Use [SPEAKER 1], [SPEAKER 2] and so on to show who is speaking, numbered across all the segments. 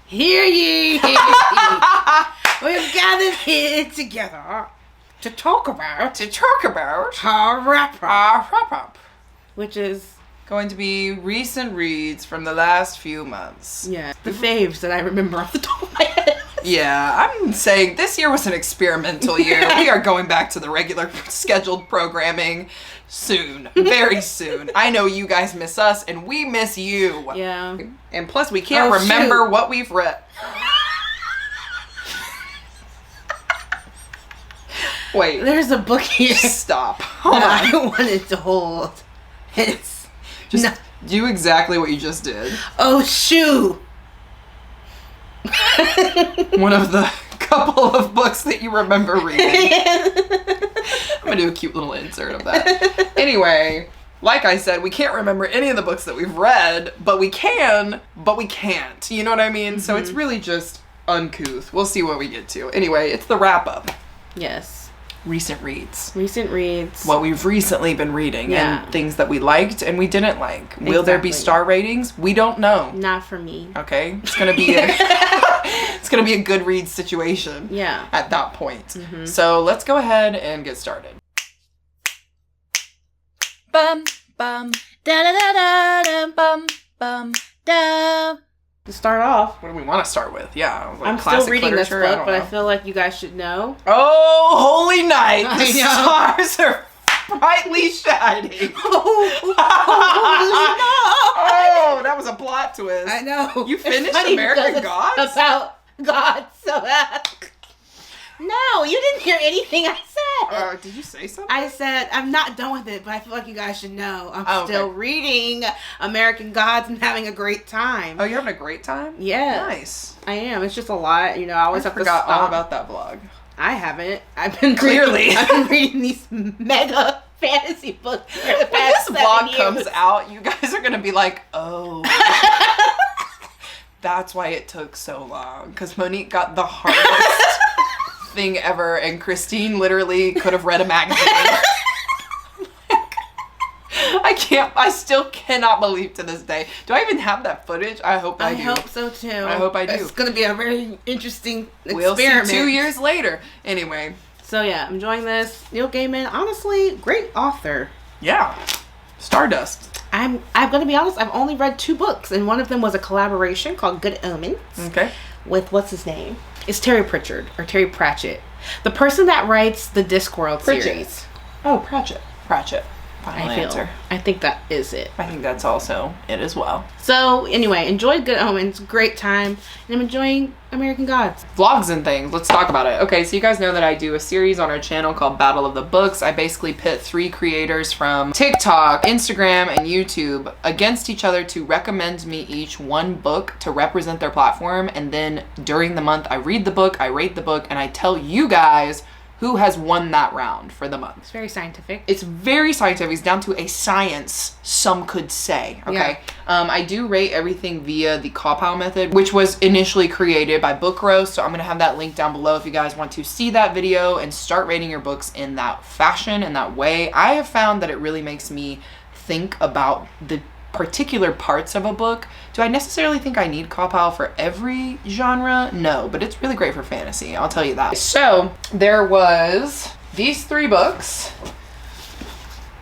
[SPEAKER 1] Hear ye, hear ye. We've gathered here together to talk about our wrap-up. Which is
[SPEAKER 2] going to be recent reads from the last few months.
[SPEAKER 1] Yeah, the faves that I remember off the top of my head.
[SPEAKER 2] Yeah, I'm saying this year was an experimental year. We are going back to the regular scheduled programming soon. Very soon. I know you guys miss us and we miss you.
[SPEAKER 1] Yeah.
[SPEAKER 2] And plus we can't remember what we've read. Wait.
[SPEAKER 1] There's a book here.
[SPEAKER 2] Stop. Hold on.
[SPEAKER 1] I wanted to hold. It's
[SPEAKER 2] just do exactly what you just did.
[SPEAKER 1] Oh, shoot.
[SPEAKER 2] One of the couple of books that you remember reading. I'm gonna do a cute little insert of that. Anyway, like I said, we can't remember any of the books that we've read, but we can, but we can't. You know what I mean? Mm-hmm. So it's really just uncouth. We'll see what we get to. Anyway, it's the wrap up.
[SPEAKER 1] Yes.
[SPEAKER 2] Recent reads.
[SPEAKER 1] What
[SPEAKER 2] we've recently been reading and things that we liked and we didn't like. Exactly. Will there be star ratings? We don't know.
[SPEAKER 1] Not for me.
[SPEAKER 2] Okay. It's gonna be it's gonna be a good read situation.
[SPEAKER 1] Yeah.
[SPEAKER 2] At that point. Mm-hmm. So let's go ahead and get started. Bum bum da da da da da bum bum da.
[SPEAKER 1] To start off,
[SPEAKER 2] what do we want to start with? Yeah,
[SPEAKER 1] like I'm still reading this book, but I feel like you guys should know.
[SPEAKER 2] Oh, holy night! The stars are brightly shining. Oh, that was a plot twist.
[SPEAKER 1] I know.
[SPEAKER 2] You finished American Gods?
[SPEAKER 1] About God, so no, you didn't hear anything I said.
[SPEAKER 2] Did you say something?
[SPEAKER 1] I said I'm not done with it, but I feel like you guys should know I'm still reading American Gods and having a great time.
[SPEAKER 2] Oh, you're having a great time?
[SPEAKER 1] Yeah.
[SPEAKER 2] Nice.
[SPEAKER 1] I am. It's just a lot. You know, I always have to stop.
[SPEAKER 2] All about that vlog.
[SPEAKER 1] I haven't. I've been
[SPEAKER 2] clearly.
[SPEAKER 1] I've been reading these mega fantasy books for the past
[SPEAKER 2] when this vlog comes out, you guys are gonna be like, oh. That's why it took so long. Because Monique got the hardest thing ever, and Christine literally could have read a magazine. I still cannot believe to this day. Do I even have that footage? I hope I do.
[SPEAKER 1] I hope so too.
[SPEAKER 2] I hope I do.
[SPEAKER 1] It's going to be a very interesting experiment.
[SPEAKER 2] We'll see 2 years later. Anyway.
[SPEAKER 1] So yeah, I'm enjoying this. Neil Gaiman, honestly, great author.
[SPEAKER 2] Yeah. Stardust.
[SPEAKER 1] I'm going to be honest, I've only read 2 books, and one of them was a collaboration called Good Omens.
[SPEAKER 2] Okay.
[SPEAKER 1] With, what's his name? It's Terry Pratchett, or Terry Pratchett. The person that writes the Discworld series.
[SPEAKER 2] Oh, Pratchett. Final answer.
[SPEAKER 1] I think that is it.
[SPEAKER 2] I think that's also it as well.
[SPEAKER 1] So, anyway, enjoyed Good Omens. Great time. And I'm enjoying American Gods.
[SPEAKER 2] Vlogs and things. Let's talk about it. Okay, so you guys know that I do a series on our channel called Battle of the Books. I basically pit 3 creators from TikTok, Instagram, and YouTube against each other to recommend me each one book to represent their platform. And then during the month, I read the book, I rate the book, and I tell you guys who has won that round for the month.
[SPEAKER 1] It's very scientific.
[SPEAKER 2] It's very scientific. It's down to a science, some could say. Okay. Yeah. I do rate everything via the CAWPILE method, which was initially created by Book Roast. So I'm going to have that link down below if you guys want to see that video and start rating your books in that fashion, in that way. I have found that it really makes me think about the particular parts of a book. Do I necessarily think I need CAWPILE for every genre? No, but it's really great for fantasy. I'll tell you that. So there was these 3 books.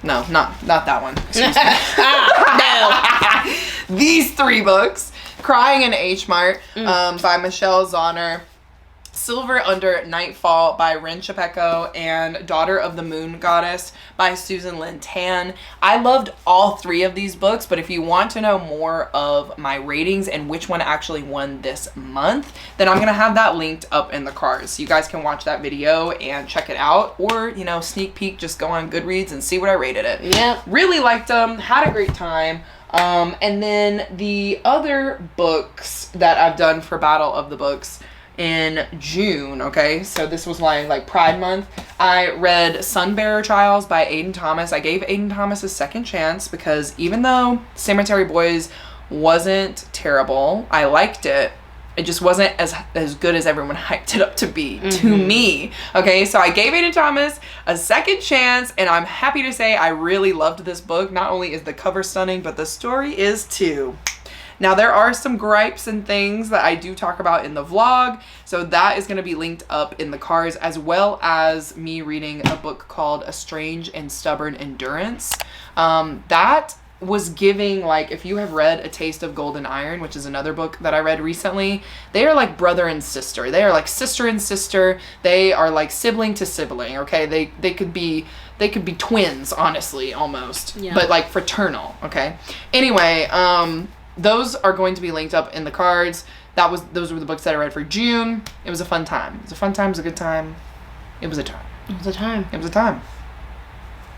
[SPEAKER 2] No, not that one. Excuse me. No. These 3 books. Crying in H Mart by Michelle Zauner. Silver Under Nightfall by Rin Chapeko, and Daughter of the Moon Goddess by Susan Lynn Tan. I loved all 3 of these books, but if you want to know more of my ratings and which one actually won this month, then I'm going to have that linked up in the cards. So you guys can watch that video and check it out, or, you know, sneak peek, just go on Goodreads and see what I rated it.
[SPEAKER 1] Yeah.
[SPEAKER 2] Really liked them, had a great time. And then the other books that I've done for Battle of the Books in June, okay, so this was my Pride month. I read Sunbearer Trials by Aiden Thomas. I gave Aiden Thomas a second chance because even though Cemetery Boys wasn't terrible, I liked it. It just wasn't as good as everyone hyped it up to be to me. Okay, so I gave Aiden Thomas a second chance, and I'm happy to say I really loved this book. Not only is the cover stunning, but the story is too. Now there are some gripes and things that I do talk about in the vlog, so that is going to be linked up in the cards, as well as me reading a book called A Strange and Stubborn Endurance. That was giving, like, if you have read A Taste of Golden Iron, which is another book that I read recently, they are like brother and sister. They are like sister and sister. They are like sibling to sibling, okay? They could be twins, honestly, almost. Yeah. But like fraternal, okay? Anyway, those are going to be linked up in the cards. Those were the books that I read for June. It was a fun time. It was a fun time. It was a good time. It was a time.
[SPEAKER 1] It was a time.
[SPEAKER 2] It was a time.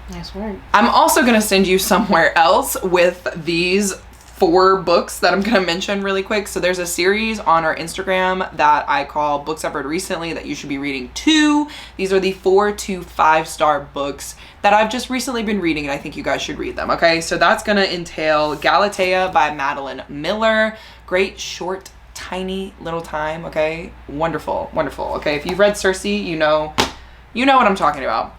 [SPEAKER 1] Nice word.
[SPEAKER 2] I'm also going to send you somewhere else with these 4 books that I'm going to mention really quick. So there's a series on our Instagram that I call Books I've Read Recently that you should be reading too. These are the 4 to 5 star books that I've just recently been reading, and I think you guys should read them, okay? So that's going to entail Galatea by Madeline Miller. Great, short, tiny little time, okay? Wonderful, wonderful. Okay, if you've read Circe, you know what I'm talking about.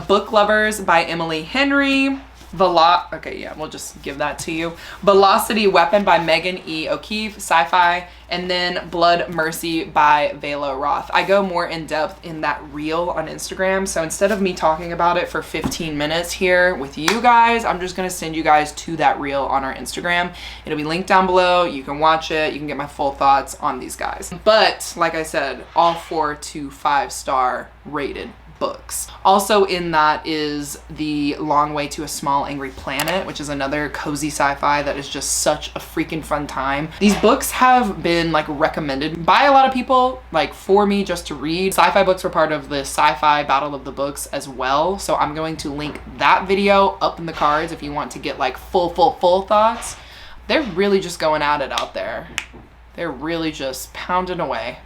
[SPEAKER 2] Book Lovers by Emily Henry. Okay, yeah, we'll just give that to you. Velocity Weapon by Megan E. O'Keefe, sci-fi. And then Blood Mercy by Vela Roth. I go more in depth in that reel on Instagram. So instead of me talking about it for 15 minutes here with you guys, I'm just going to send you guys to that reel on our Instagram. It'll be linked down below. You can watch it. You can get my full thoughts on these guys. But like I said, all 4 to 5 star rated books. Also in that is The Long Way to a Small Angry Planet, which is another cozy sci-fi that is just such a freaking fun time. These books have been like recommended by a lot of people, like for me just to read. Sci-fi books were part of the Sci-Fi Battle of the Books as well, so I'm going to link that video up in the cards if you want to get like full thoughts. They're really just going at it out there. They're really just pounding away.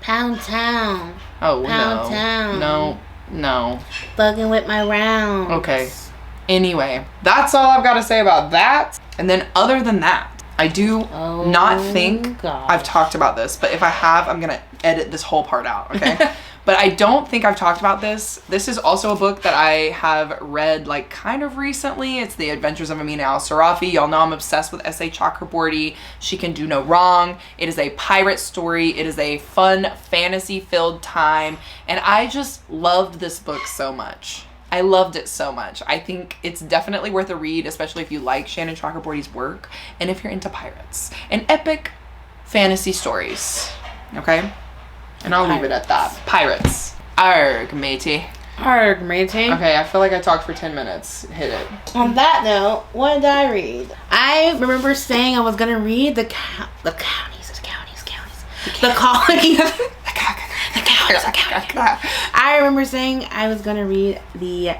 [SPEAKER 1] Pound town.
[SPEAKER 2] Oh,
[SPEAKER 1] Pound
[SPEAKER 2] no.
[SPEAKER 1] town.
[SPEAKER 2] No.
[SPEAKER 1] Bugging with my rounds.
[SPEAKER 2] Okay. Anyway, that's all I've got to say about that. And then other than that, I do not think I've talked about this, but if I have, I'm going to edit this whole part out, okay? But I don't think I've talked about this. This is also a book that I have read like kind of recently. It's The Adventures of Amino Sarafi. Y'all know I'm obsessed with S.A. Chakraborty. She Can Do No Wrong. It is a pirate story. It is a fun fantasy-filled time. And I just loved this book so much. I loved it so much. I think it's definitely worth a read, especially if you like Shannah Chakraborty's work and if you're into pirates and epic fantasy stories. Okay? And I'll leave it at that. Pirates. Arg, matey.
[SPEAKER 1] Arg, matey.
[SPEAKER 2] Okay, I feel like I talked for 10 minutes. Hit it.
[SPEAKER 1] On that note, what did I read? I remember saying I was going to read the colonies. I remember saying I was going to read the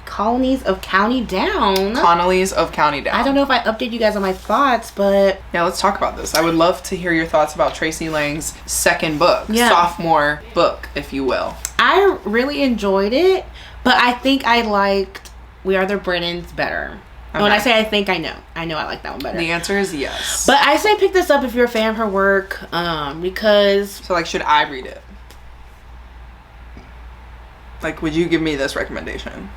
[SPEAKER 1] Colonies of County Down.
[SPEAKER 2] Colonies of County Down.
[SPEAKER 1] I don't know if I update you guys on my thoughts, but...
[SPEAKER 2] Yeah, let's talk about this. I would love to hear your thoughts about Tracy Lange's second book. Yeah. Sophomore book, if you will.
[SPEAKER 1] I really enjoyed it, but I think I liked We Are the Brennans better. Okay. When I say I think, I know. I know I like that one better.
[SPEAKER 2] The answer is yes.
[SPEAKER 1] But I say pick this up if you're a fan of her work, because...
[SPEAKER 2] So, like, should I read it? Like, would you give me this recommendation?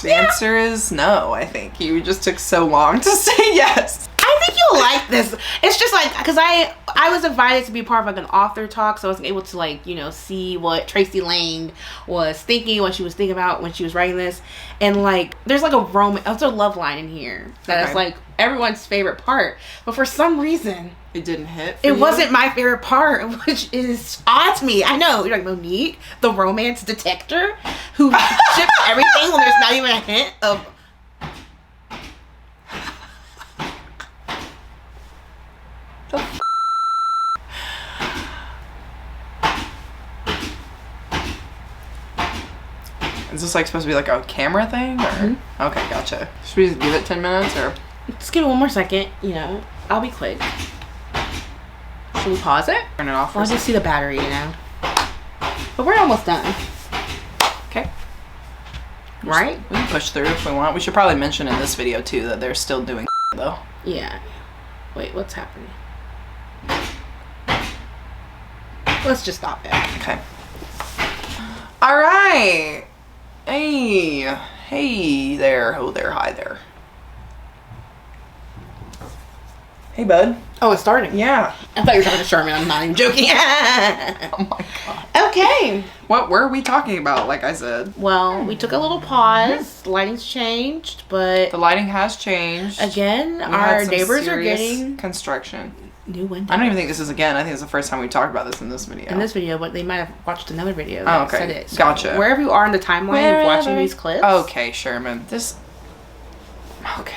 [SPEAKER 2] The answer is no, I think. You just took so long to say yes.
[SPEAKER 1] I think you'll like this. It's just like, because I was invited to be part of like an author talk, so I was able to like, you know, see what Tracy Lange was thinking, what she was thinking about when she was writing this. And like, there's like a romance, there's a love line in here that is like everyone's favorite part. But for some reason,
[SPEAKER 2] it didn't hit for
[SPEAKER 1] it
[SPEAKER 2] you?
[SPEAKER 1] Wasn't my favorite part, which is odd to me. I know, you're like, Monique, the romance detector, who ships everything when there's not even a hint of...
[SPEAKER 2] Is this like supposed to be like a camera thing? Or? Mm-hmm. Okay, gotcha. Should we just give it 10 minutes or?
[SPEAKER 1] Just give it one more second, you know. I'll be quick. Should we pause it?
[SPEAKER 2] Turn it off.
[SPEAKER 1] I'll just see the battery, you know. But we're almost done.
[SPEAKER 2] Okay.
[SPEAKER 1] Right?
[SPEAKER 2] We can push through if we want. We should probably mention in this video too that they're still doing though.
[SPEAKER 1] Yeah. Wait, what's happening? Let's just stop it.
[SPEAKER 2] Okay. All right. Hey there. Oh there. Hi there. Hey, bud.
[SPEAKER 1] Oh, it's starting.
[SPEAKER 2] Yeah.
[SPEAKER 1] I thought you were talking to Sherman. I'm not even joking.
[SPEAKER 2] Oh my god.
[SPEAKER 1] Okay.
[SPEAKER 2] What were we talking about, like I said?
[SPEAKER 1] Well, we took a little pause. The lighting's changed, but...
[SPEAKER 2] The lighting has changed.
[SPEAKER 1] Again, our neighbors are getting...
[SPEAKER 2] construction.
[SPEAKER 1] New windows.
[SPEAKER 2] I don't even think this is again. I think it's the first time we talked about this in this video.
[SPEAKER 1] In this video, but they might have watched another video.
[SPEAKER 2] Oh, okay.
[SPEAKER 1] Said it. So
[SPEAKER 2] gotcha.
[SPEAKER 1] Wherever you are in the timeline of watching these clips.
[SPEAKER 2] Okay, Sherman. This... Okay.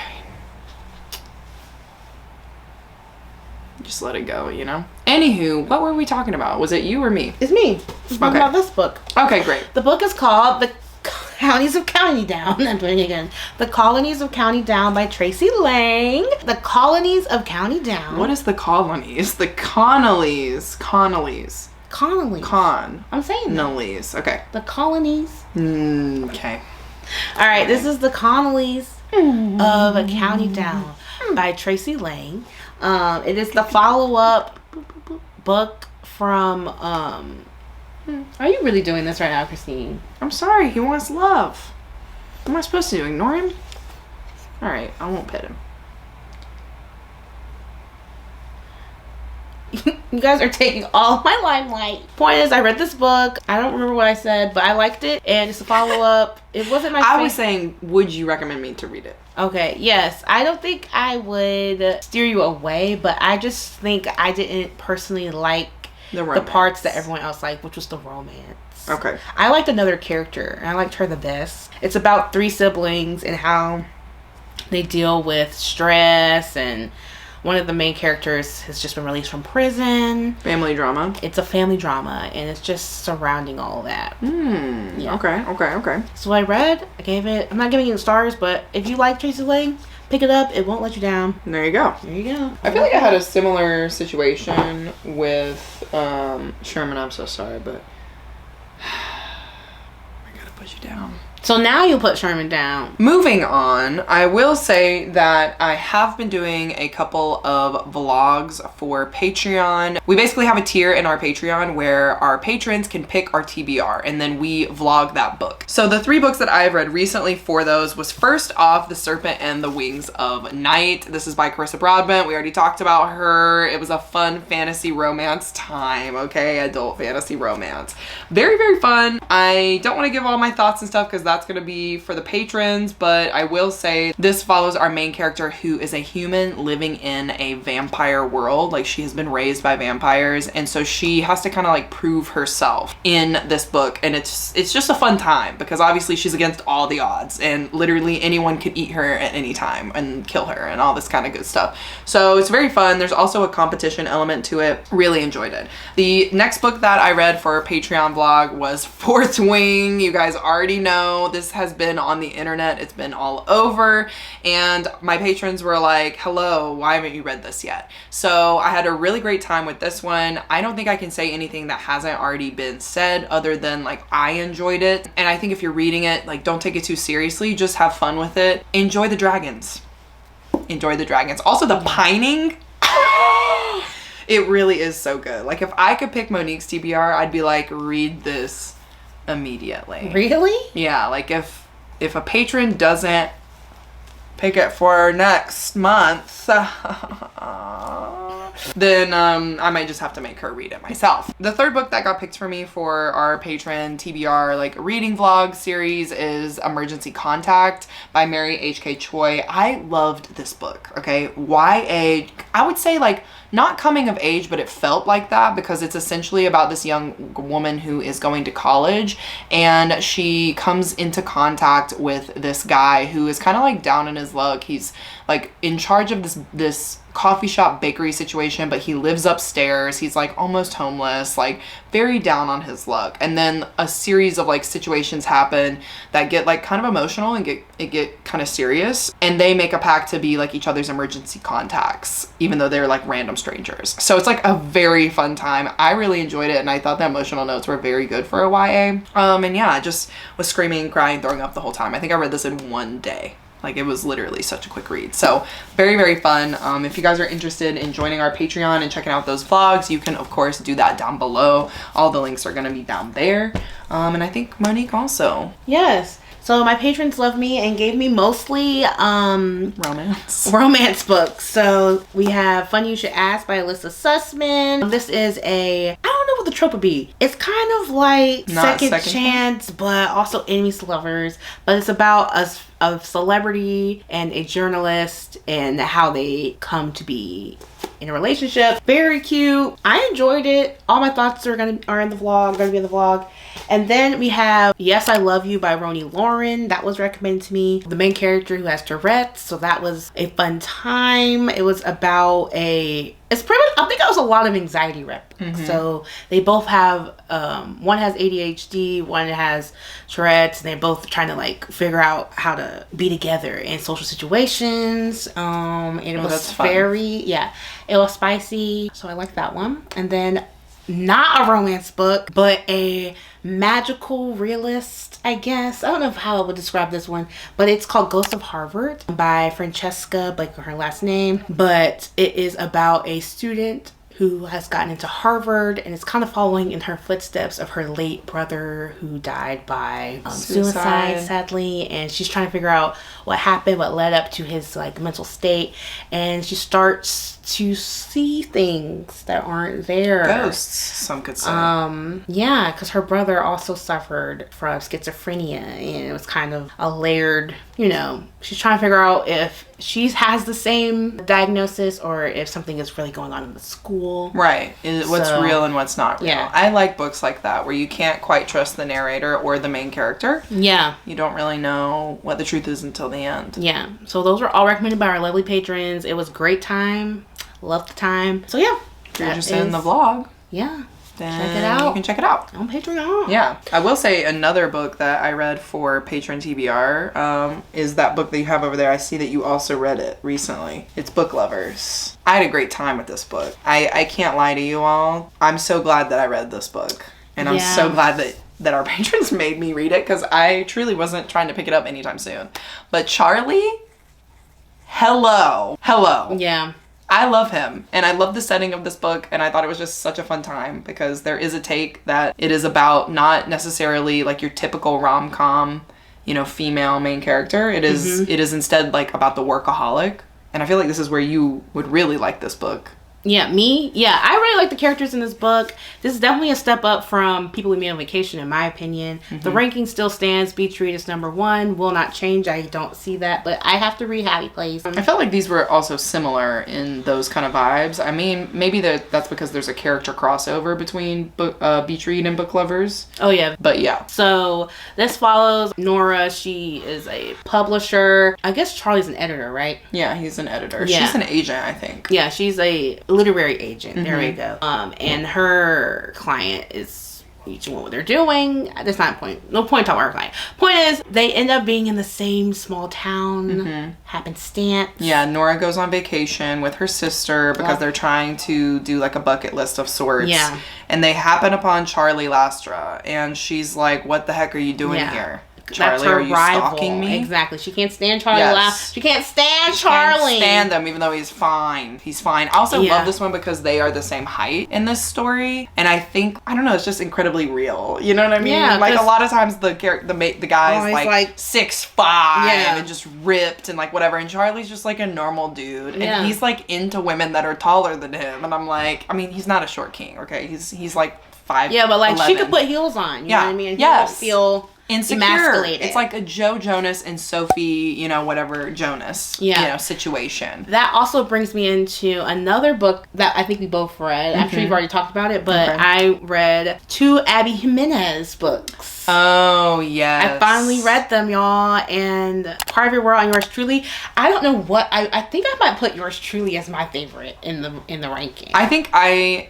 [SPEAKER 2] Just let it go, you know? Anywho, what were we talking about? Was it you or me?
[SPEAKER 1] It's me. We're talking about this book.
[SPEAKER 2] Okay, great.
[SPEAKER 1] The book is called The Colonies of County Down. I'm doing it again. The Colonies of County Down by Tracy Lang. The Colonies of County Down.
[SPEAKER 2] What is the colonies? The Connellys. Connellys.
[SPEAKER 1] Connelly's.
[SPEAKER 2] I'm
[SPEAKER 1] saying
[SPEAKER 2] Connellys. Okay.
[SPEAKER 1] The Colonies.
[SPEAKER 2] Okay.
[SPEAKER 1] All right, this is The Connellys of a County Down by Tracy Lang. It is the follow-up book from Are you really doing this right now, Christine?
[SPEAKER 2] I'm sorry, he wants love. What am I supposed to do? Ignore him? Alright, I won't pet him.
[SPEAKER 1] You guys are taking all my limelight. Point is, I read this book. I don't remember what I said, but I liked it. And it's a follow-up. It wasn't my favorite.
[SPEAKER 2] I was saying, would you recommend me to read it?
[SPEAKER 1] Okay, yes. I don't think I would steer you away, but I just think I didn't personally like the parts that everyone else liked, which was the romance.
[SPEAKER 2] Okay.
[SPEAKER 1] I liked another character, and I liked her the best. It's about 3 siblings and how they deal with stress, and one of the main characters has just been released from prison.
[SPEAKER 2] Family drama.
[SPEAKER 1] It's a family drama, and it's just surrounding all that.
[SPEAKER 2] Yeah. Okay.
[SPEAKER 1] So I read, I gave it, I'm not giving you stars, but if you like Tracy Lang, pick it up. It won't let you down.
[SPEAKER 2] There you go.
[SPEAKER 1] There you go.
[SPEAKER 2] I feel like I had a similar situation with Sherman. I'm so sorry, but I gotta put you down.
[SPEAKER 1] So now you put Sherman down.
[SPEAKER 2] Moving on, I will say that I have been doing a couple of vlogs for Patreon. We basically have a tier in our Patreon where our patrons can pick our TBR and then we vlog that book. So the 3 books that I've read recently for those was first off The Serpent and the Wings of Night. This is by Carissa Broadbent. We already talked about her. It was a fun fantasy romance time, okay? Adult fantasy romance. Very, very fun. I don't want to give all my thoughts and stuff because that's going to be for the patrons, but I will say this follows our main character who is a human living in a vampire world. Like, she has been raised by vampires, and so she has to kind of like prove herself in this book, and it's just a fun time because obviously she's against all the odds and literally anyone could eat her at any time and kill her and all this kind of good stuff. So it's very fun. There's also a competition element to it. Really enjoyed it. The next book that I read for a Patreon vlog was Fourth Wing. You guys already know this has been on the internet. It's been all over, and my patrons were like, hello, why haven't you read this yet? So I had a really great time with this one. I don't think I can say anything that hasn't already been said other than like I enjoyed it, and I think if you're reading it, like, don't take it too seriously, just have fun with it. Enjoy the dragons. Enjoy the dragons. Also the pining. It really is so good. Like, if I could pick Monique's TBR, I'd be like, read this immediately.
[SPEAKER 1] Really?
[SPEAKER 2] Yeah, like if a patron doesn't pick it for next month, then I might just have to make her read it myself. The third book that got picked for me for our patron TBR like reading vlog series is Emergency Contact by Mary H.K. Choi. I loved this book, okay? YA, I would say like not coming of age, but it felt like that because it's essentially about this young woman who is going to college, and she comes into contact with this guy who is kind of like down in his luck. He's like in charge of this coffee shop bakery situation, but he lives upstairs. He's like almost homeless, like very down on his luck. And then a series of like situations happen that get like kind of emotional and get kind of serious, and they make a pact to be like each other's emergency contacts, even though they're like random strangers. So it's like a very fun time. I really enjoyed it, and I thought the emotional notes were very good for a YA. And yeah, I just was screaming, crying, throwing up the whole time. I think I read this in one day. Like, it was literally such a quick read. So very, very fun. If you guys are interested in joining our Patreon and checking out those vlogs, you can of course do that down below. All the links are gonna be down there. And I think Monique also.
[SPEAKER 1] Yes. So my patrons love me and gave me mostly romance books. So we have Fun You Should Ask by Alyssa Sussman. This is I don't know what the trope would be. It's kind of like second chance, but also enemies to lovers. But it's about a celebrity and a journalist and how they come to be in a relationship. Very cute. I enjoyed it. All my thoughts are in the vlog. And then we have Yes, I Love You by Roni Lauren. That was recommended to me. The main character who has Tourette's, so that was a fun time. It was about I think it was a lot of anxiety rep. So they both have, one has ADHD, one has Tourette's, and they're both trying to like figure out how to be together in social situations. And it was it was spicy. So I like that one. And then not a romance book, but a magical realist, I guess. I don't know how I would describe this one, but it's called Ghost of Harvard by Francesca, like her last name. But it is about a student who has gotten into Harvard and is kind of following in her footsteps of her late brother who died by suicide, sadly. And she's trying to figure out what happened, what led up to his like mental state. And she starts to see things that aren't there.
[SPEAKER 2] Ghosts, some could say.
[SPEAKER 1] Yeah, because her brother also suffered from schizophrenia, and it was kind of a layered, she's trying to figure out if she has the same diagnosis or if something is really going on in the school.
[SPEAKER 2] Right. What's real and what's not real.
[SPEAKER 1] Yeah.
[SPEAKER 2] I like books like that where you can't quite trust the narrator or the main character.
[SPEAKER 1] Yeah.
[SPEAKER 2] You don't really know what the truth is until the end.
[SPEAKER 1] Yeah. So those were all recommended by our lovely patrons. It was a great time. Loved the time. So yeah.
[SPEAKER 2] If you're interested in the vlog.
[SPEAKER 1] Yeah.
[SPEAKER 2] Then
[SPEAKER 1] check it out.
[SPEAKER 2] You can check it out
[SPEAKER 1] on Patreon.
[SPEAKER 2] Yeah. I will say another book that I read for Patron TBR is that book that you have over there. I see that you also read it recently. It's Book Lovers. I had a great time with this book. I can't lie to you all. I'm so glad that I read this book. And I'm so glad that our patrons made me read it because I truly wasn't trying to pick it up anytime soon. But Charlie, hello.
[SPEAKER 1] Yeah.
[SPEAKER 2] I love him and I love the setting of this book, and I thought it was just such a fun time because there is a take that it is about not necessarily like your typical rom-com, female main character. It is instead like about the workaholic, and I feel like this is where you would really like this book.
[SPEAKER 1] Yeah, me? Yeah, I really like the characters in this book. This is definitely a step up from People We Meet on Vacation, in my opinion. The ranking still stands. Beach Read is #1. Will not change. I don't see that, but I have to read Happy Place.
[SPEAKER 2] I felt like these were also similar in those kind of vibes. I mean, maybe that's because there's a character crossover between Beach Read and Book Lovers.
[SPEAKER 1] Oh, yeah.
[SPEAKER 2] But yeah.
[SPEAKER 1] So this follows Nora. She is a publisher. I guess Charlie's an editor, right?
[SPEAKER 2] Yeah, he's an editor.
[SPEAKER 1] Yeah.
[SPEAKER 2] She's an agent, I think.
[SPEAKER 1] Yeah, she's a literary agent. There we go. And her client is each one what they're doing. There's not a point. No point talking about her client. Point is, they end up being in the same small town. Happenstance.
[SPEAKER 2] Yeah, Nora goes on vacation with her sister because they're trying to do like a bucket list of sorts. Yeah. And they happen upon Charlie Lastra, and she's like, "What the heck are you doing here? Charlie,
[SPEAKER 1] that's her
[SPEAKER 2] are you
[SPEAKER 1] rival.
[SPEAKER 2] Stalking me?"
[SPEAKER 1] Exactly. She can't stand Charlie. She can't stand Charlie.
[SPEAKER 2] Can't stand him, even though he's fine. He's fine. I also love this one because they are the same height in this story, and I think it's just incredibly real. You know what I mean?
[SPEAKER 1] Yeah,
[SPEAKER 2] like a lot of times the guy's like 6'5" and just ripped and like whatever, and Charlie's just like a normal dude, and he's like into women that are taller than him, and I'm like, I mean, he's not a short king, okay? He's like 5'11".
[SPEAKER 1] Yeah, but like she could put heels on. You know what I mean? And he won't feel
[SPEAKER 2] insecure.
[SPEAKER 1] Emasculated.
[SPEAKER 2] It's like a Joe Jonas and Sophie, whatever Jonas, situation.
[SPEAKER 1] That also brings me into another book that I think we both read. I'm sure you've already talked about it, but I read 2 Abby Jimenez books.
[SPEAKER 2] Oh, yes.
[SPEAKER 1] I finally read them, y'all, and Part of Your World and Yours Truly. I don't know what I think I might put Yours Truly as my favorite in the ranking.
[SPEAKER 2] I think I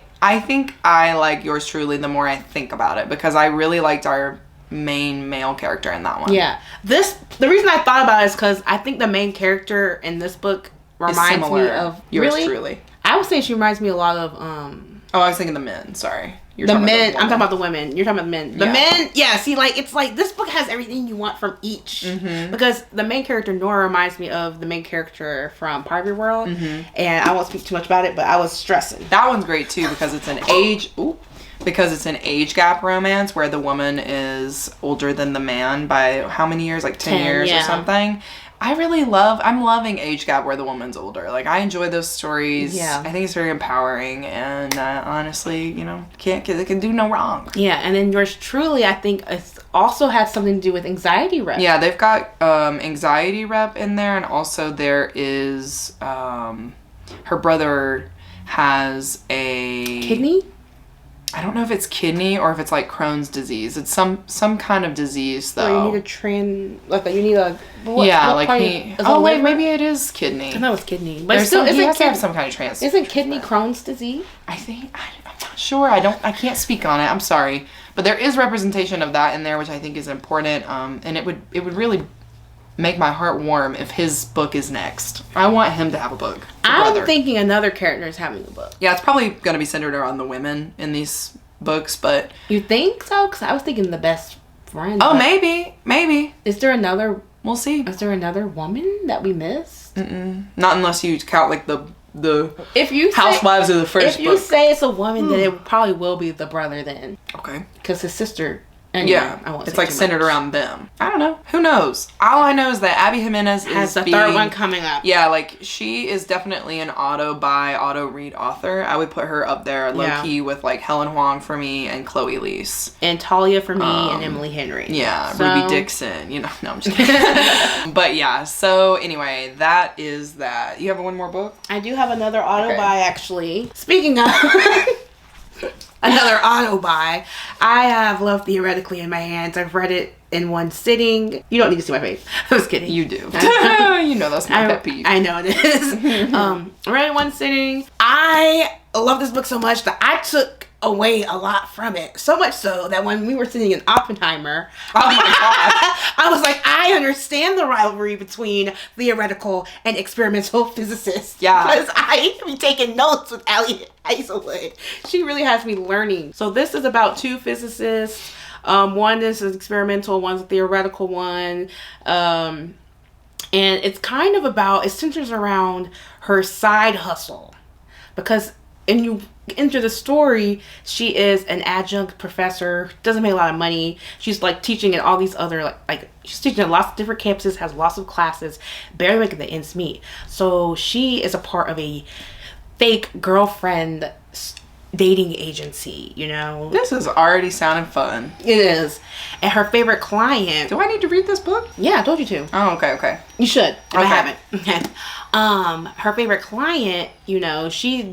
[SPEAKER 2] like Yours Truly the more I think about it, because I really liked our main male character in that one.
[SPEAKER 1] Yeah. The reason I thought about it is because I think the main character in this book reminds me of
[SPEAKER 2] Yours Truly.
[SPEAKER 1] I would say she reminds me a lot of
[SPEAKER 2] Oh, I was thinking the men, sorry.
[SPEAKER 1] I'm talking about the women. You're talking about the men. The men, see, like, it's like this book has everything you want from each. Because the main character, Nora, reminds me of the main character from Part of Your World. And I won't speak too much about it, but I was stressing.
[SPEAKER 2] That one's great, too, because it's an age... Ooh. because it's an age gap romance where the woman is older than the man by how many years? Like 10 years or something. I'm loving age gap where the woman's older. Like, I enjoy those stories.
[SPEAKER 1] Yeah.
[SPEAKER 2] I think it's very empowering, and honestly, you know, it can do no wrong.
[SPEAKER 1] Yeah, and then yours truly, I think, also has something to do with anxiety rep.
[SPEAKER 2] Yeah, they've got anxiety rep in there, and also there is her brother has a
[SPEAKER 1] kidney.
[SPEAKER 2] I don't know if it's kidney or if it's like Crohn's disease. It's some kind of disease though.
[SPEAKER 1] Or you need a
[SPEAKER 2] maybe it is kidney.
[SPEAKER 1] I know it's kidney, but
[SPEAKER 2] he has to have some kind of transplant.
[SPEAKER 1] Isn't kidney Crohn's disease?
[SPEAKER 2] I'm not sure. I can't speak on it. I'm sorry, but there is representation of that in there, which I think is important. And it would really make my heart warm if his book is next. I want him to have a book.
[SPEAKER 1] I'm thinking another character is having a book.
[SPEAKER 2] Yeah, it's probably going to be centered around the women in these books, but...
[SPEAKER 1] You think so? Because I was thinking the best friend.
[SPEAKER 2] Oh, maybe.
[SPEAKER 1] Is there another...
[SPEAKER 2] We'll see.
[SPEAKER 1] Is there another woman that we missed?
[SPEAKER 2] Not unless you count, like, the Housewives of the first book.
[SPEAKER 1] If you say it's a woman, then it probably will be the brother then.
[SPEAKER 2] Okay.
[SPEAKER 1] Because his sister... Anyway,
[SPEAKER 2] yeah, it's like centered around them. I don't know. Who knows? All I know is that Abby Jimenez
[SPEAKER 1] has the third one coming up.
[SPEAKER 2] Yeah, like she is definitely an auto read author. I would put her up there low key with like Helen Huang for me and Chloe Leese.
[SPEAKER 1] And Talia for me and Emily Henry.
[SPEAKER 2] Yeah, Ruby Dixon. You know, no, I'm just kidding. But yeah, so anyway, that is that. You have one more book?
[SPEAKER 1] I do have another auto-buy actually. Speaking of... Another auto-buy. I have Love Theoretically in my hands. I've read it in one sitting. You don't need to see my face. I was kidding.
[SPEAKER 2] You do. You know that's my pet peeve.
[SPEAKER 1] I know it is. I read it in one sitting. I love this book so much that I took away a lot from it. So much so that when we were sitting in Oppenheimer,
[SPEAKER 2] oh my god,
[SPEAKER 1] I was like, I understand the rivalry between theoretical and experimental physicists.
[SPEAKER 2] Yeah.
[SPEAKER 1] Because I be taking notes with Allie Hazelwood. She really has me learning. So this is about two physicists. One is an experimental, one's a theoretical one. And it's kind of about, it centers around her side hustle. Because when you enter the story, she is an adjunct professor, doesn't make a lot of money. She's like teaching at all these other, like she's teaching at lots of different campuses, has lots of classes, barely making the ends meet. So she is a part of a fake girlfriend dating agency, you know.
[SPEAKER 2] This is already sounding fun.
[SPEAKER 1] It is. And her favorite client...
[SPEAKER 2] Do I need to read this book?
[SPEAKER 1] Yeah, I told you to.
[SPEAKER 2] Oh, okay.
[SPEAKER 1] You should. If I haven't. Okay. Her favorite client, you know, she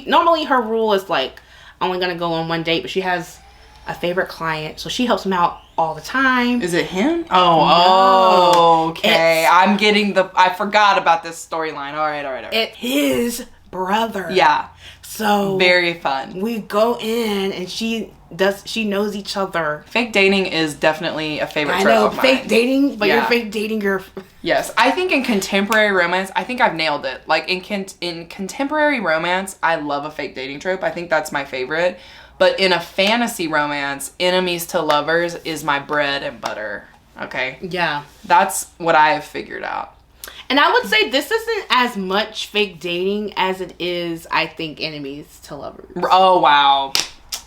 [SPEAKER 1] normally her rule is like only gonna go on one date, but she has a favorite client, so she helps him out all the time.
[SPEAKER 2] Is it him? Oh, okay. I forgot about this storyline. All right.
[SPEAKER 1] It's his brother.
[SPEAKER 2] Yeah.
[SPEAKER 1] So
[SPEAKER 2] very fun.
[SPEAKER 1] We go in and she knows each other.
[SPEAKER 2] Fake dating is definitely a favorite trope of mine.
[SPEAKER 1] Fake dating, but you're fake dating your...
[SPEAKER 2] Yes, I think in contemporary romance, I think I've nailed it. Like in contemporary romance, I love a fake dating trope. I think that's my favorite. But in a fantasy romance, enemies to lovers is my bread and butter. Okay?
[SPEAKER 1] Yeah.
[SPEAKER 2] That's what I have figured out.
[SPEAKER 1] And I would say this isn't as much fake dating as it is, I think, enemies to lovers.
[SPEAKER 2] Oh, wow.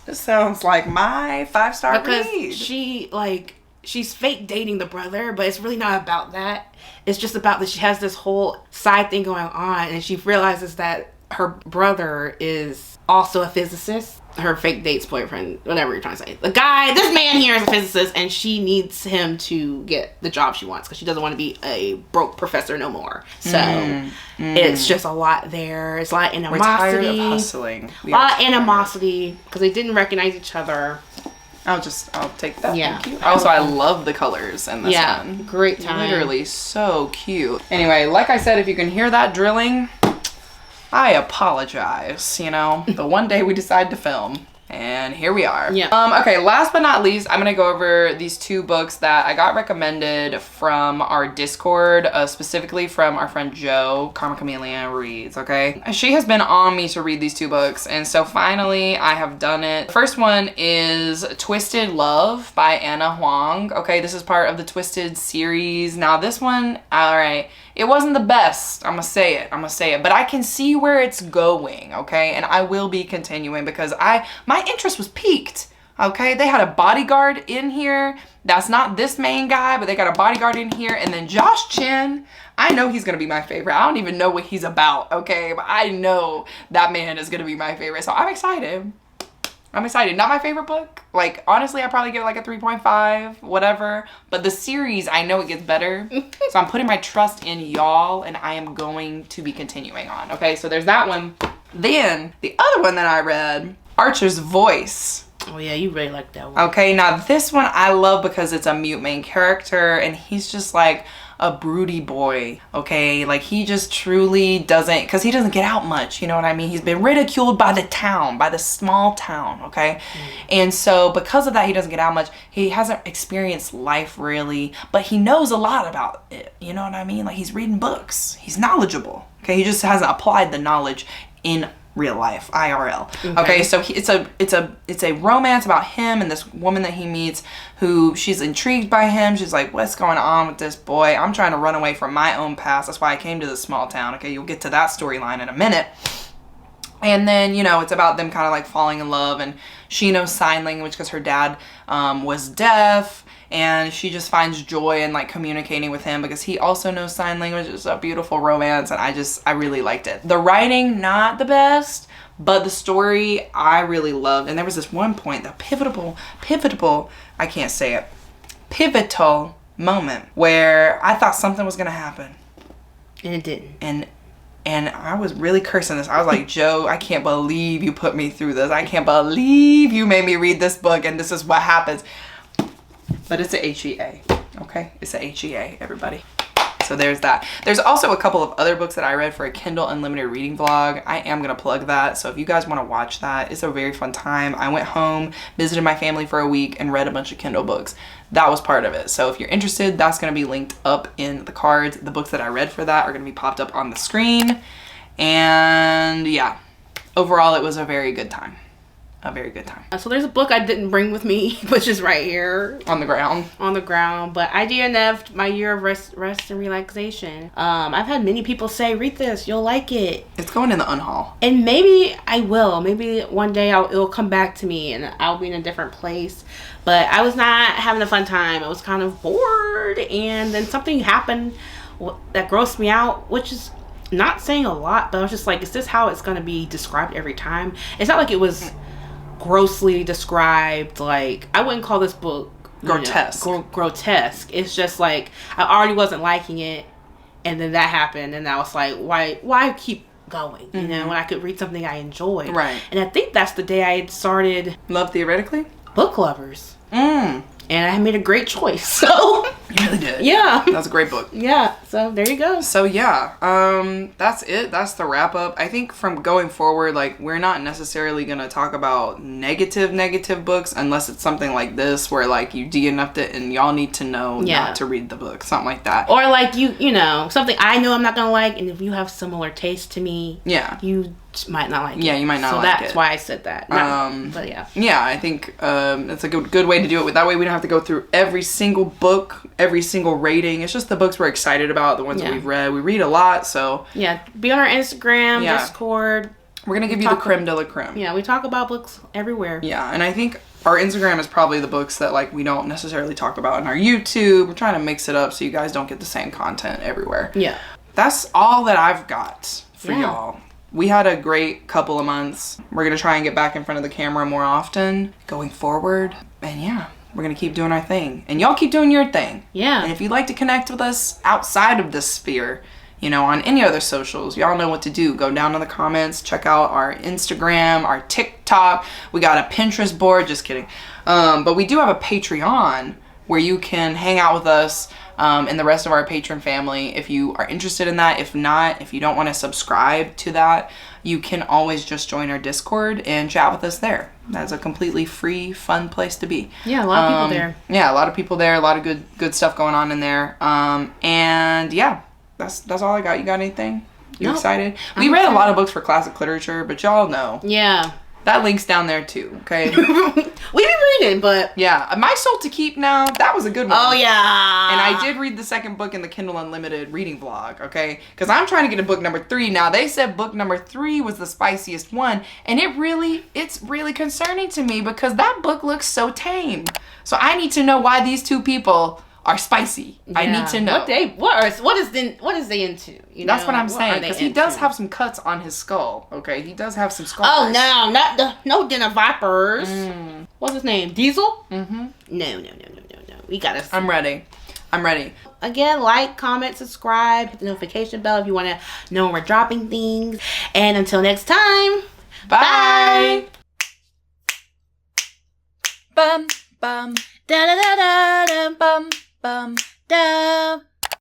[SPEAKER 2] This sounds like my 5-star
[SPEAKER 1] because
[SPEAKER 2] read.
[SPEAKER 1] She's fake dating the brother, but it's really not about that. It's just about that she has this whole side thing going on, and she realizes that her brother is also a physicist. Her fake date's boyfriend, whatever you're trying to say. This man here is a physicist, and she needs him to get the job she wants because she doesn't want to be a broke professor no more. So it's just a lot there. It's a lot of animosity.
[SPEAKER 2] We're tired of hustling.
[SPEAKER 1] A lot of animosity because they didn't recognize each other.
[SPEAKER 2] I'll take that.
[SPEAKER 1] Yeah.
[SPEAKER 2] Thank you. Also, I love the colors in this one.
[SPEAKER 1] Yeah, great time.
[SPEAKER 2] Literally so cute. Anyway, like I said, if you can hear that drilling, I apologize, you know. The one day we decide to film. And here we are.
[SPEAKER 1] Yeah.
[SPEAKER 2] Okay, last but not least, I'm gonna go over these two books that I got recommended from our Discord, specifically from our friend Jo, Karma Chameleon Reads, okay? She has been on me to read these two books, and so finally I have done it. The first one is Twisted Love by Anna Huang. Okay, this is part of the Twisted series. Now this one, all right, It wasn't the best. I'm gonna say it. But I can see where it's going, okay? And I will be continuing because my interest was piqued, okay? They had a bodyguard in here. That's not this main guy, but they got a bodyguard in here. And then Josh Chin, I know he's gonna be my favorite. I don't even know what he's about, okay? But I know that man is gonna be my favorite. So I'm excited. Not my favorite book. Like, honestly, I probably give it like a 3.5, whatever. But the series, I know it gets better. So I'm putting my trust in y'all, and I am going to be continuing on. Okay, so there's that one. Then, the other one that I read, Archer's Voice.
[SPEAKER 1] Oh yeah, you really like that one.
[SPEAKER 2] Okay, now this one I love because it's a mute main character, and he's just like a broody boy, okay? Like, he just truly doesn't, because he doesn't get out much, you know what I mean? He's been ridiculed by the town, by the small town, okay? And so because of that, he doesn't get out much. He hasn't experienced life really, but he knows a lot about it, you know what I mean? Like, he's reading books, he's knowledgeable, okay? He just hasn't applied the knowledge in real life, IRL. Okay, so it's a romance about him and this woman that he meets who she's intrigued by him. She's like, what's going on with this boy? I'm trying to run away from my own past. That's why I came to this small town. Okay, you'll get to that storyline in a minute. And then, you know, it's about them kind of like falling in love, and she knows sign language because her dad was deaf. And she just finds joy in like communicating with him because he also knows sign language. It's a beautiful romance, and I really liked it. The writing, not the best, but the story I really loved. And there was this one point, the pivotal, I can't say it, pivotal moment where I thought something was gonna happen.
[SPEAKER 1] And it didn't.
[SPEAKER 2] And I was really cursing this. I was like, Joe, I can't believe you put me through this. I can't believe you made me read this book and this is what happens. But it's a HEA, okay? It's a HEA, everybody. So there's that. There's also a couple of other books that I read for a Kindle Unlimited reading vlog. I am going to plug that. So if you guys want to watch that, it's a very fun time. I went home, visited my family for a week, and read a bunch of Kindle books. That was part of it. So if you're interested, that's going to be linked up in the cards. The books that I read for that are going to be popped up on the screen. And yeah, overall, it was a very good time. A very good time.
[SPEAKER 1] So there's a book I didn't bring with me, which is right here.
[SPEAKER 2] On the ground.
[SPEAKER 1] But IDNF, My Year of Rest and Relaxation. I've had many people say, read this, you'll like it.
[SPEAKER 2] It's going in the unhaul.
[SPEAKER 1] And maybe I will. Maybe one day it'll come back to me and I'll be in a different place. But I was not having a fun time. I was kind of bored. And then something happened that grossed me out, which is not saying a lot, but I was just like, is this how it's going to be described every time? It's not like it was grossly described. Like, I wouldn't call this book
[SPEAKER 2] grotesque.
[SPEAKER 1] Grotesque. It's just like I already wasn't liking it, and then that happened, and I was like, why keep going? You know, when I could read something I enjoyed.
[SPEAKER 2] Right.
[SPEAKER 1] And I think that's the day I had started
[SPEAKER 2] Love Theoretically?
[SPEAKER 1] Book Lovers. And I made a great choice. So
[SPEAKER 2] you really did.
[SPEAKER 1] Yeah.
[SPEAKER 2] That was a great book.
[SPEAKER 1] Yeah. So there you go.
[SPEAKER 2] So yeah, that's it. That's the wrap up. I think from going forward, like, we're not necessarily gonna talk about negative books unless it's something like this where like you DNF'd it and y'all need to know not to read the book. Something like that.
[SPEAKER 1] Or like you know, something I know I'm not gonna like, and if you have similar taste to me, you might not like it.
[SPEAKER 2] Yeah, you might not like it.
[SPEAKER 1] So that's why I said that. But yeah. Yeah,
[SPEAKER 2] I think it's a good way to do it. That way we don't have to go through every single book, every single rating. It's just the books we're excited about, the ones that we've read. We read a lot, so. Yeah,
[SPEAKER 1] be on our Instagram, Discord.
[SPEAKER 2] We're going to give you the creme de la creme.
[SPEAKER 1] Yeah, we talk about books everywhere.
[SPEAKER 2] Yeah, and I think our Instagram is probably the books that like we don't necessarily talk about in our YouTube. We're trying to mix it up so you guys don't get the same content everywhere. Yeah. That's all that I've got for y'all. We had a great couple of months. We're going to try and get back in front of the camera more often going forward. And yeah, we're going to keep doing our thing. And y'all keep doing your thing. Yeah. And if you'd like to connect with us outside of this sphere, you know, on any other socials, y'all know what to do. Go down in the comments, check out our Instagram, our TikTok. We got a Pinterest board, just kidding. But we do have a Patreon where you can hang out with us and the rest of our patron family if you are interested in that. If not, if you don't want to subscribe to that, you can always just join our Discord and chat with us there. That's a completely free, fun place to be.
[SPEAKER 1] Yeah, a lot of people there.
[SPEAKER 2] Yeah, a lot of people there. A lot of good stuff going on in there. And yeah, that's all I got. You got anything? You excited? We read a lot of books for classic literature, but y'all know.
[SPEAKER 1] Yeah.
[SPEAKER 2] That link's down there too, okay?
[SPEAKER 1] We be reading, but...
[SPEAKER 2] Yeah, My Soul to Keep Now, that was a good one.
[SPEAKER 1] Oh, yeah.
[SPEAKER 2] And I did read the second book in the Kindle Unlimited reading vlog, okay? Because I'm trying to get to book number 3. Now, they said book number 3 was the spiciest one. And it's really concerning to me because that book looks so tame. So I need to know why these two people are spicy. Yeah. I need to know.
[SPEAKER 1] What is they into?
[SPEAKER 2] That's what I'm saying. Because he does have some cuts on his skull. Okay, he does have some scars.
[SPEAKER 1] Oh no, no den of vipers. What's his name? Diesel?
[SPEAKER 2] Mm-hmm.
[SPEAKER 1] No. We gotta.
[SPEAKER 2] I'm ready.
[SPEAKER 1] Again, like, comment, subscribe, hit the notification bell if you want to know when we're dropping things. And until next time, bye.
[SPEAKER 2] Bum bum
[SPEAKER 1] Da da da da da
[SPEAKER 2] bum bum.
[SPEAKER 1] da.